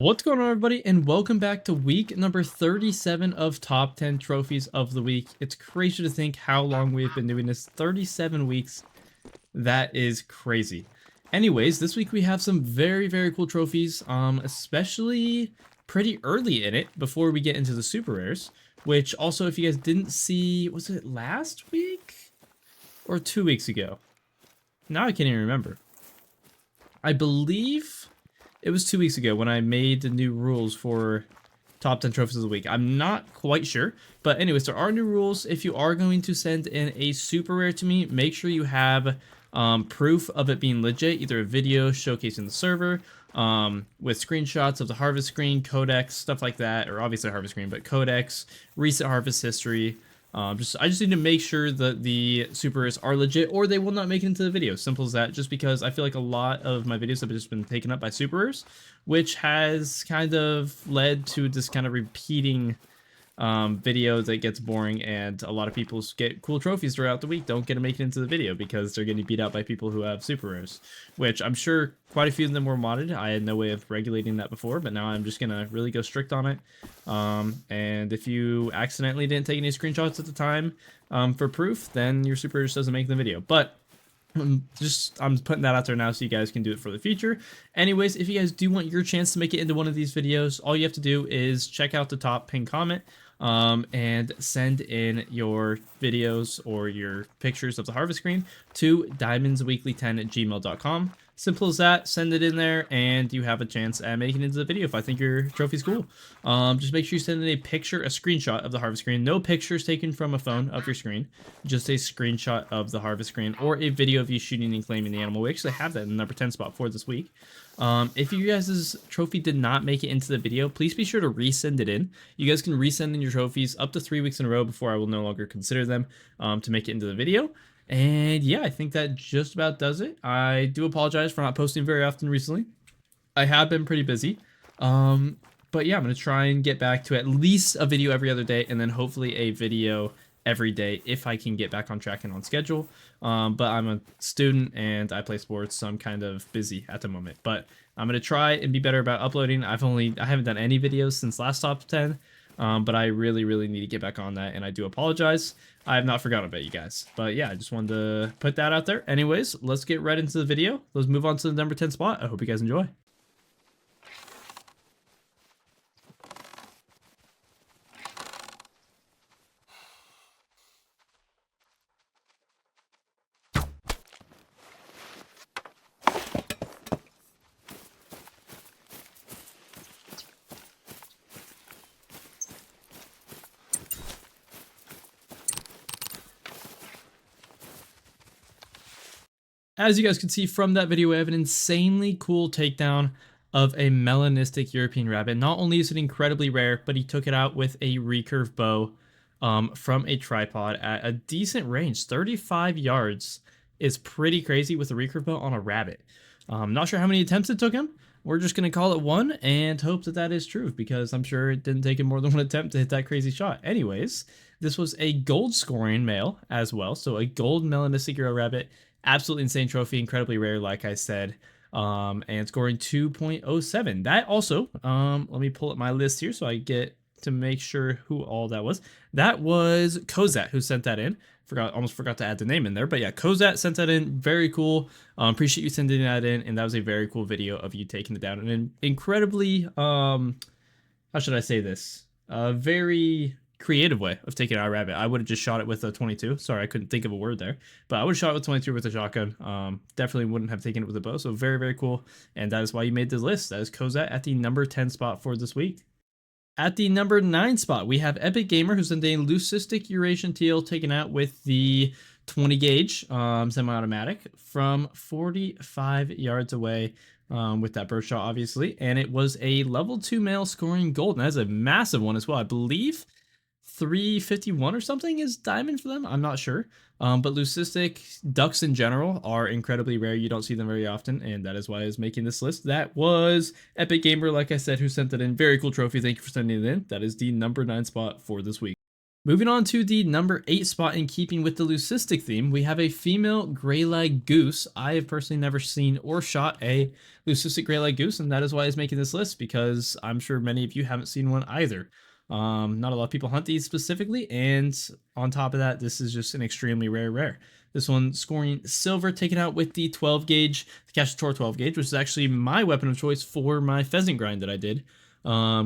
What's going on, everybody, and welcome back to week number 37 of top 10 trophies of the week. It's crazy to think how long we've been doing this. 37 weeks. That is crazy. Anyways, this week we have some very cool trophies, especially pretty early in it before we get into the super rares, which also, if you guys didn't see, was it last week or 2 weeks ago? Now I can't even remember. I believe it was 2 weeks ago when I made the new rules for top 10 trophies of the week. I'm not quite sure, but anyways, there are new rules. If you are going to send in a super rare to me, make sure you have proof of it being legit, either a video showcasing the server, with screenshots of the harvest screen, codex, stuff like that, or obviously harvest screen, but codex, recent harvest history. I just need to make sure that the supers are legit, or they will not make it into the video. Simple as that. Just because I feel like a lot of my videos have just been taken up by supers, which has kind of led to this kind of repeating video that gets boring, and a lot of people get cool trophies throughout the week don't get to make it into the video because they're getting beat out by people who have super rares, which I'm sure quite a few of them were modded. I had no way of regulating that before, but now I'm just gonna really go strict on it. And if you accidentally didn't take any screenshots at the time for proof, then your super just doesn't make the video. But I'm putting that out there now so you guys can do it for the future. Anyways, if you guys do want your chance to make it into one of these videos, all you have to do is check out the top pinned comment and send in your videos or your pictures of the harvest screen to diamondsweekly10@gmail.com. Simple as that. Send it in there and you have a chance at making it into the video if I think your trophy's cool. Just make sure you send in a picture, a screenshot of the harvest screen. No pictures taken from a phone of your screen. Just a screenshot of the harvest screen or a video of you shooting and claiming the animal. We actually have that in the number 10 spot for this week. If you guys' trophy did not make it into the video, please be sure to resend it in. You guys can resend in your trophies up to 3 weeks in a row before I will no longer consider them to make it into the video. And yeah, I think that just about does it. I do apologize for not posting very often recently. I have been pretty busy. But yeah, I'm going to try and get back to at least a video every other day, and then hopefully a video every day if I can get back on track and on schedule. But I'm a student and I play sports, so I'm kind of busy at the moment. But I'm going to try and be better about uploading. I haven't done any videos since last top 10. But I really need to get back on that, and I do apologize. I have not forgotten about you guys. But yeah, I just wanted to put that out there. Anyways, let's get right into the video. Let's move on to the number 10 spot. I hope you guys enjoy. As you guys can see from that video, I have an insanely cool takedown of a melanistic European rabbit. Not only is it incredibly rare, but he took it out with a recurve bow from a tripod at a decent range. 35 yards is pretty crazy with a recurve bow on a rabbit. Not sure how many attempts it took him. We're just going to call it one and hope that that is true, because I'm sure it didn't take him more than one attempt to hit that crazy shot. Anyways, this was a gold scoring male as well. So a gold melanistic Euro rabbit. Absolutely insane trophy, incredibly rare, like I said, and scoring 2.07. That also, let me pull up my list here so I get to make sure who all that was. That was Kozat who sent that in. Almost forgot to add the name in there, but yeah, Kozat sent that in. Very cool. Appreciate you sending that in, and that was a very cool video of you taking it down. And an incredibly, how should I say this? Very creative way of taking out a rabbit. I would have just shot it with a 22. Sorry, I couldn't think of a word there. But I would have shot it with 22 with a shotgun. Definitely wouldn't have taken it with a bow. So very cool. And that is why you made this list. That is Kozat at the number 10 spot for this week. At the number 9 spot, we have Epic Gamer, who's in a leucistic Eurasian teal taken out with the 20 gauge semi-automatic from 45 yards away. With that burst shot, obviously, and it was a level 2 male scoring gold, and that's a massive one as well. I believe 351 or something is diamond for them. I'm not sure, but leucistic ducks in general are incredibly rare. You don't see them very often, and that is why I was making this list. That was Epic Gamer, like I said, who sent it in. Very cool trophy. Thank you for sending it in. That is the number 9 spot for this week. Moving on to the number 8 spot, in keeping with the leucistic theme, we have a female gray-leg goose. I have personally never seen or shot a leucistic gray-leg goose, and that is why it's making this list, because I'm sure many of you haven't seen one either. Not a lot of people hunt these specifically, and on top of that, this is just an extremely rare. This one scoring silver, taken out with the 12 gauge, the Cacciatore 12 gauge, which is actually my weapon of choice for my pheasant grind that I did,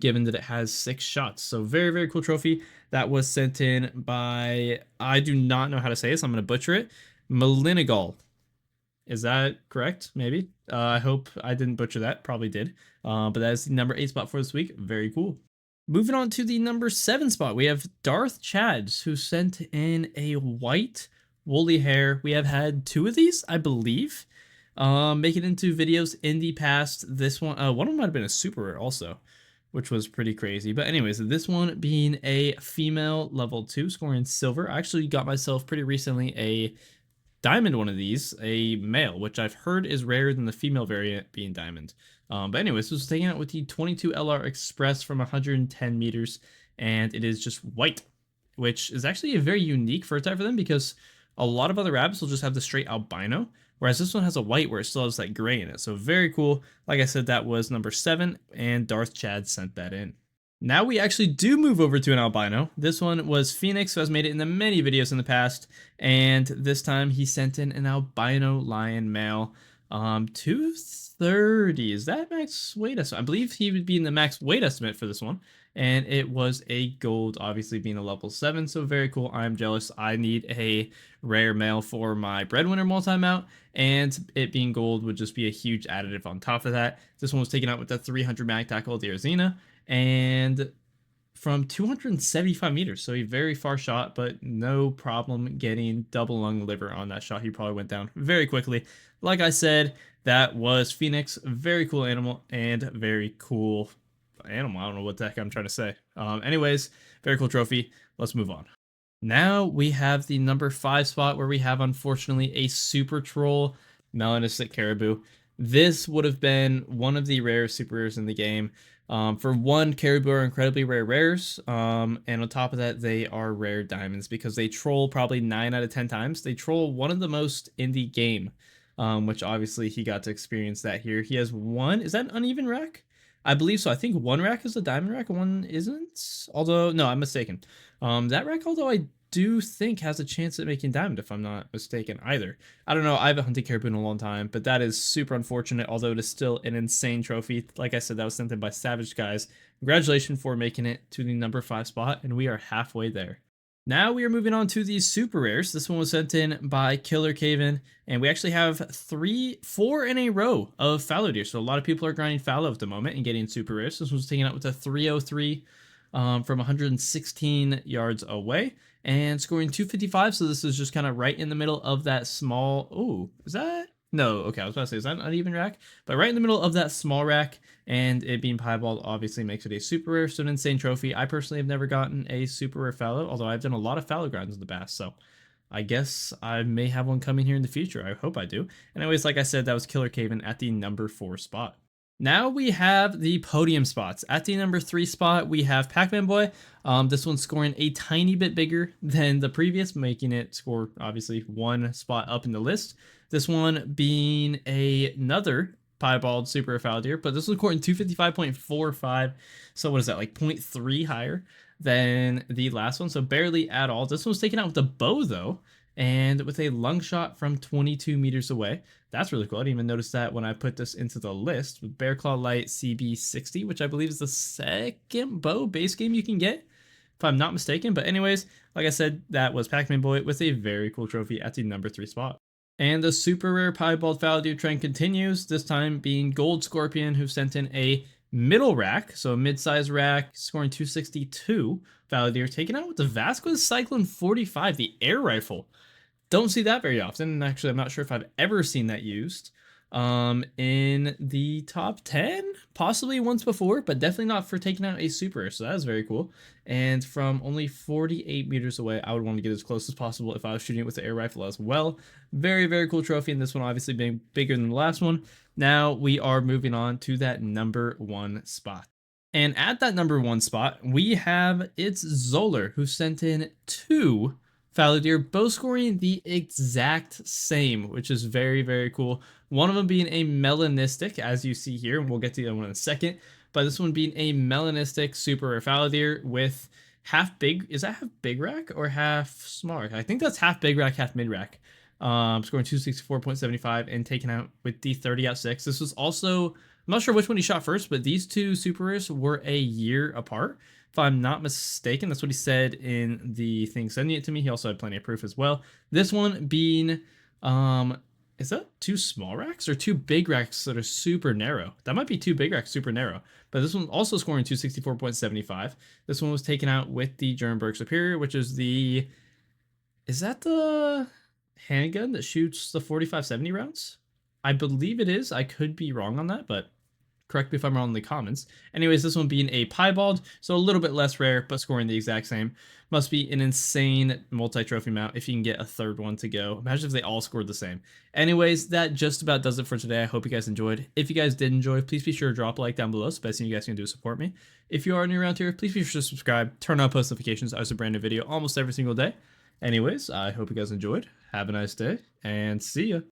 given that it has 6 shots. So very cool trophy. That was sent in by, I do not know how to say this, I'm going to butcher it, Malinigal. Is that correct? Maybe. I hope I didn't butcher that. Probably did. But that is the number 8 spot for this week. Very cool. Moving on to the number 7 spot, we have Darth Chads, who sent in a white woolly hair. We have had 2 of these, I believe, make it into videos in the past. This one, one of them might have been a super rare also, which was pretty crazy. But anyways, this one being a female level 2, scoring silver. I actually got myself pretty recently a diamond one of these, a male, which I've heard is rarer than the female variant being diamond. But anyways, this was taken out with the 22 LR Express from 110 meters, and it is just white, which is actually a very unique fur type for them, because a lot of other rabbits will just have the straight albino, whereas this one has a white where it still has that gray in it. So very cool. Like I said, that was number 7, and Darth Chad sent that in. Now we actually do move over to an albino. This one was Phoenix, who has made it into many videos in the past, and this time he sent in an albino lion male. 230, is that max weight estimate? I believe he would be in the max weight estimate for this one, and it was a gold, obviously being a level 7, so very cool. I'm jealous. I need a rare male for my breadwinner multi-mount, and it being gold would just be a huge additive on top of that. This one was taken out with the 300 mag tackle, the Arzina, and from 275 meters, so a very far shot, but no problem getting double lung liver on that shot. He probably went down very quickly. Like I said, that was Phoenix. Very cool animal and very cool animal. I don't know what the heck I'm trying to say. Anyways, very cool trophy. Let's move on. Now we have the number 5 spot, where we have, unfortunately, a super troll melanistic caribou. This would have been one of the rarest super rares in the game. For one, caribou are incredibly rare rares, and on top of that, they are rare diamonds, because they troll probably 9 out of 10 times. They troll one of the most in the game, which obviously he got to experience that here. He has one, is that an uneven rack? I believe so. I think one rack is a diamond rack and one isn't. Although, no, I'm mistaken. That rack, although I do think has a chance at making diamond, if I'm not mistaken either. I don't know. I haven't hunted caribou in a long time, but that is super unfortunate, although it is still an insane trophy. Like I said, that was sent in by Savage Guys. Congratulations for making it to the number 5 spot, and we are halfway there. Now we are moving on to the super rares. This one was sent in by Killer Caven, and we actually have 4 in a row of fallow deer. So a lot of people are grinding fallow at the moment and getting super rares. This was taken out with a 303 from 116 yards away and scoring 255. So this is just kind of right in the middle of that small. Oh, is that? No, okay, I was about to say, is that an uneven rack? But right in the middle of that small rack, and it being piebald obviously makes it a super rare, so an insane trophy. I personally have never gotten a super rare fallow, although I've done a lot of fallow grinds in the past, so I guess I may have one coming here in the future. I hope I do. Anyways, like I said, that was Killer Caven at the number 4 spot. Now we have the podium spots. At the number 3 spot, we have Pac-Man Boy. This one's scoring a tiny bit bigger than the previous, making it score, obviously, 1 spot up in the list. This one being another piebald super fallow deer, but this one's scoring 255.45. So what is that, like 0.3 higher than the last one? So barely at all. This one's taken out with a bow, though, and with a lung shot from 22 meters away. That's really cool. I didn't even notice that when I put this into the list with Bear Claw Light CB60, which I believe is the second bow base game you can get, if I'm not mistaken. But anyways, like I said, that was Pac-Man Boy with a very cool trophy at the number 3 spot. And the super rare piebald fallow deer trend continues, this time being Gold Scorpion, who sent in a middle rack, so a mid-size rack, scoring 262 fallow deer, taken out with the Vasquez Cyclone 45, the air rifle. Don't see that very often, and actually I'm not sure if I've ever seen that used in the top 10, possibly once before, but definitely not for taking out a super rare, so that is very cool. And from only 48 meters away, I would want to get as close as possible if I was shooting it with the air rifle as well. Very cool trophy, and this one obviously being bigger than the last one. Now we are moving on to that number 1 spot. And at that number 1 spot, we have it's Zoller, who sent in 2 Fallow Deer, both scoring the exact same, which is very, very cool. One of them being a melanistic, as you see here, and we'll get to the other one in a second. But this one being a melanistic super rare Fallow Deer with half big. Is that half big rack or half small rack? I think that's half big rack, half mid rack. Scoring 264.75 and taken out with the 30 out 6. This was also, I'm not sure which one he shot first, but these two super rares were a year apart. If I'm not mistaken, that's what he said in the thing sending it to me. He also had plenty of proof as well. This one being, is that 2 small racks or 2 big racks that are super narrow? That might be 2 big racks super narrow. But this one also scoring 264.75. This one was taken out with the Jernberg Superior, which is the, is that the handgun that shoots the 45-70 rounds? I believe it is. I could be wrong on that, but correct me if I'm wrong in the comments. Anyways, this one being a piebald, so a little bit less rare, but scoring the exact same. Must be an insane multi-trophy mount if you can get a third one to go. Imagine if they all scored the same. Anyways, that just about does it for today. I hope you guys enjoyed. If you guys did enjoy, please be sure to drop a like down below. It's the best thing you guys can do to support me. If you are new around here, please be sure to subscribe, turn on post notifications. I post a brand new video almost every single day. Anyways, I hope you guys enjoyed. Have a nice day, and see ya.